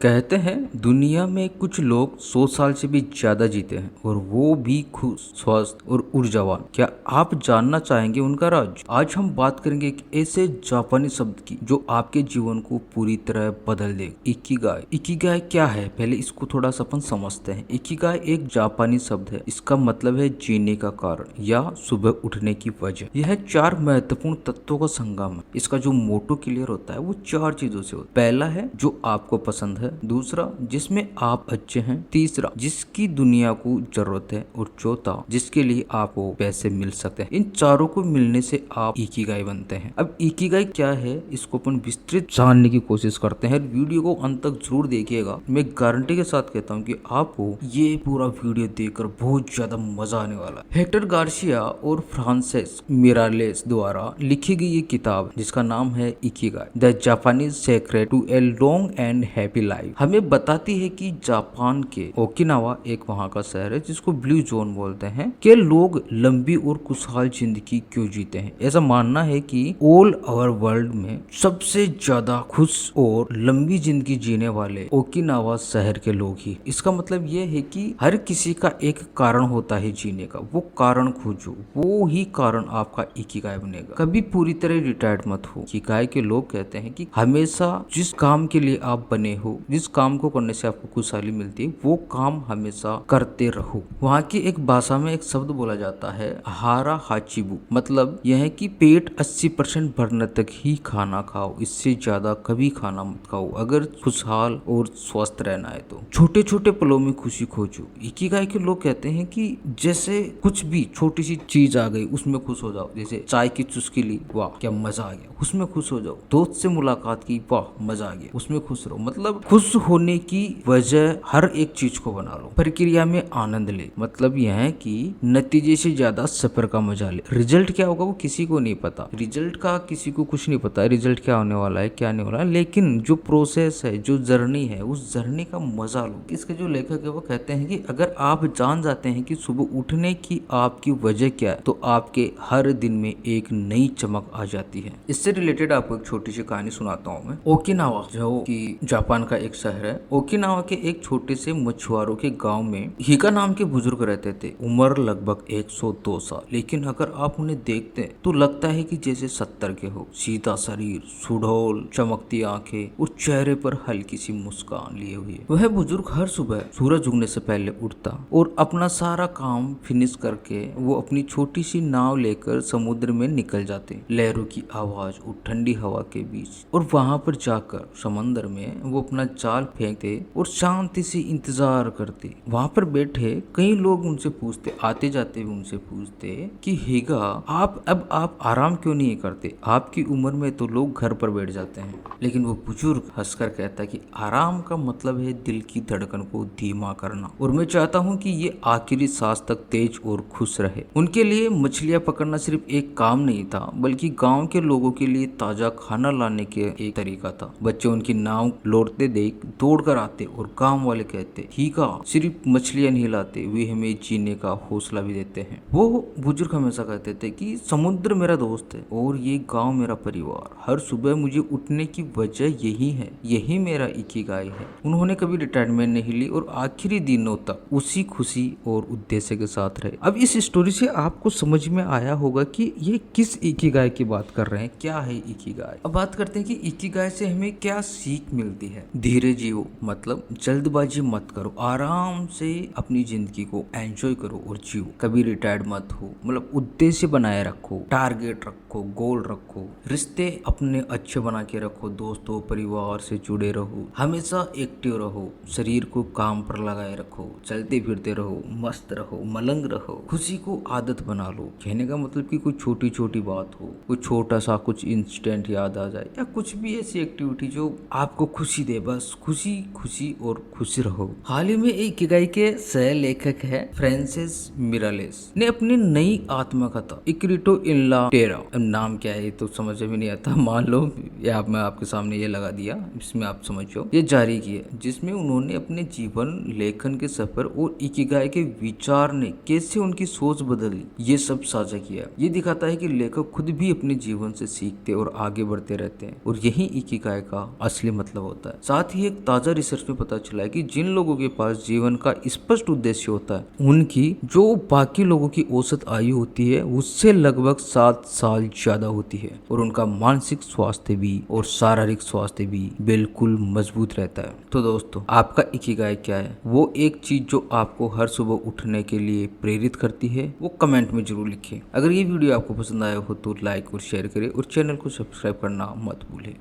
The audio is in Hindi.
कहते हैं दुनिया में कुछ लोग 100 साल से भी ज्यादा जीते हैं और वो भी खुश, स्वस्थ और ऊर्जावान। क्या आप जानना चाहेंगे उनका राज? आज हम बात करेंगे एक ऐसे जापानी शब्द की जो आपके जीवन को पूरी तरह बदल दे। इकिगाई। इकिगाई क्या है, पहले इसको थोड़ा सा अपन समझते हैं। इकिगाई एक जापानी शब्द है। इसका मतलब है जीने का कारण या सुबह उठने की वजह। यह 4 महत्वपूर्ण तत्वों का संगम है। इसका जो मोटो क्लियर होता है वो 4 चीजों से होता है। पहला है जो आपको पसंद है, दूसरा जिसमें आप अच्छे हैं, तीसरा जिसकी दुनिया को जरूरत है, और चौथा जिसके लिए आपको पैसे मिल सकते हैं। इन चारों को मिलने से आप इकिगाई बनते हैं। अब इकिगाई क्या है इसको अपन विस्तृत जानने की कोशिश करते हैं। वीडियो को अंत तक जरूर देखिएगा। मैं गारंटी के साथ कहता हूँ कि आपको ये पूरा वीडियो देखकर बहुत ज्यादा मजा आने वाला है। हेक्टर गार्सिया और फ्रांसिस मिरालेस द्वारा लिखी गई ये किताब जिसका नाम है Ikigai the Japanese secret to a long and happy life हमें बताती है कि जापान के ओकिनावा, एक वहाँ का शहर है जिसको ब्लू जोन बोलते हैं, के लोग लंबी और खुशहाल जिंदगी क्यों जीते हैं। ऐसा मानना है कि ऑल ओवर वर्ल्ड में सबसे ज्यादा खुश और लंबी जिंदगी जीने वाले ओकिनावा शहर के लोग ही। इसका मतलब ये है कि हर किसी का एक कारण होता है जीने का, वो कारण खोजो, वो ही कारण आपका इकिगाई बनेगा। कभी पूरी तरह रिटायर्ड मत हो। इकिगाई के लोग कहते हैं कि हमेशा जिस काम के लिए आप बने हो, जिस काम को करने से आपको खुशहाली मिलती है, वो काम हमेशा करते रहो। वहाँ की एक भाषा में एक शब्द बोला जाता है हारा हाचिबु, मतलब यह है कि पेट 80% भरने तक ही खाना खाओ, इससे ज्यादा कभी खाना मत खाओ अगर खुशहाल और स्वस्थ रहना है तो। छोटे छोटे पलों में खुशी खोजो। इकिगाई के लोग कहते हैं कि जैसे कुछ भी छोटी सी चीज आ गई उसमें खुश हो जाओ। जैसे चाय की चुस्की ली, वाह क्या मजा आ गया, उसमें खुश हो जाओ। दोस्त से मुलाकात की, वाह मजा आ गया, उसमें खुश रहो। मतलब खुश होने की वजह हर एक चीज को बना लो। प्रक्रिया में आनंद ले, मतलब यह है कि नतीजे से ज्यादा सफर का मजा ले। रिजल्ट क्या होगा वो किसी को नहीं पता, रिजल्ट का किसी को कुछ नहीं पता, रिजल्ट क्या होने वाला है क्या नहीं हो रहा है, लेकिन जो प्रोसेस है, जो जर्नी है, उस जर्नी का मजा लो। इसके जो लेखक है वो कहते हैं कि अगर आप जान जाते हैं कि सुबह उठने की आपकी वजह क्या है, तो आपके हर दिन में एक नई चमक आ जाती है। इससे रिलेटेड आपको एक छोटी सी कहानी सुनाता हूँ मैं। ओकिनावा जो कि जापान का एक शहर है, ओकिनावा के एक छोटे से मछुआरों के गांव में हिका नाम के बुजुर्ग रहते थे। उम्र लगभग 102 साल, लेकिन अगर आप उन्हें देखते हैं तो लगता है कि जैसे 70 के हो। सीधा शरीर, सुडौल चमकती आंखें और चेहरे पर हल्की सी मुस्कान लिए हुए वह बुजुर्ग हर सुबह सूरज उगने से पहले उठता और अपना सारा काम फिनिश करके वो अपनी छोटी सी नाव लेकर समुद्र में निकल जाते, लहरों की आवाज और ठंडी हवा के बीच। और वहां पर जाकर समंदर में वो अपना जाल फेंकते और शांति से इंतजार करते। वहां पर बैठे कई लोग उनसे पूछते, आते जाते हुए उनसे पूछते कि हिगा आप आराम क्यों नहीं करते, आपकी उम्र में तो लोग घर पर बैठ जाते हैं। लेकिन वो बुजुर्ग हंसकर कहता कि आराम का मतलब है दिल की धड़कन को धीमा करना, और मैं चाहता हूँ कि ये आखिरी सांस तक तेज और खुश रहे। उनके लिए मछलियां पकड़ना सिर्फ एक काम नहीं था, बल्कि गांव के लोगों के लिए ताजा खाना लाने के एक तरीका था। बच्चे उनकी नाव लौटते देख दौड़ कर आते और गांव वाले कहते, हिगा सिर्फ मछलियां नहीं लाते, वे हमें जीने का हौसला भी देते हैं। वो बुजुर्ग हमेशा कहते थे कि समुद्र मेरा दोस्त है और ये गांव मेरा परिवार। हर सुबह मुझे उठने की वजह यही है, यही मेरा इकिगाई है। उन्होंने कभी रिटायरमेंट नहीं ली और आखिरी दिनों तक उसी खुशी और उद्देश्य के साथ रहे। अब इस स्टोरी से आपको समझ में आया होगा कि ये किस इकिगाई की बात कर रहे हैं, क्या है इकिगाई। अब बात करते हैं कि इकिगाई से हमें क्या सीख मिलती है। धीरे जियो, मतलब जल्दबाजी मत करो, आराम से अपनी जिंदगी को एंजॉय करो और जियो। कभी रिटायर्ड मत हो, मतलब उद्देश्य बनाए रखो, टारगेट रखो, गोल रखो, रिश्ते अपने अच्छे बना के रखो, दोस्तों परिवार से जुड़े रहो, हमेशा एक्टिव रहो, शरीर को काम पर लगाए रखो, चलते फिरते रहो, मस्त रहो, मलंग रहो, खुशी को आदत बना लो। कहने का मतलब कि कोई छोटी छोटी बात हो, कोई छोटा सा कुछ इंसिडेंट याद आ जाए, या कुछ भी ऐसी एक्टिविटी जो आपको खुशी दे, बस खुशी खुशी और खुश रहो। हाल ही में एक इकिगाई के सह लेखक है फ्रांसिस मिरालेस ने अपनी नई आत्मकथा इक्रिटो इन ला टेरा, नाम क्या है तो समझ में नहीं आता, मान लो या मैं आपके सामने ये लगा दिया, इसमें आप समझो, ये जारी किया, जिसमें उन्होंने अपने जीवन लेखन के सफर और इकिगाई के विचार ने कैसे उनकी सोच बदली, ये सब साझा किया। ये दिखाता है कि लेखक खुद भी अपने जीवन से सीखते और आगे बढ़ते रहते हैं, और यही इकिगाई का असली मतलब होता है। साथ साथ ही एक ताजा रिसर्च में पता चला है कि जिन लोगों के पास जीवन का स्पष्ट उद्देश्य होता है उनकी जो बाकी लोगों की औसत आयु होती है उससे लगभग 7 साल ज्यादा होती है और उनका मानसिक स्वास्थ्य भी और शारीरिक स्वास्थ्य भी बिल्कुल मजबूत रहता है। तो दोस्तों, आपका इकिगाई क्या है? वो एक चीज जो आपको हर सुबह उठने के लिए प्रेरित करती है, वो कमेंट में जरूर लिखें। अगर ये वीडियो आपको पसंद आया हो तो लाइक और शेयर करें और चैनल को सब्सक्राइब करना मत भूलें।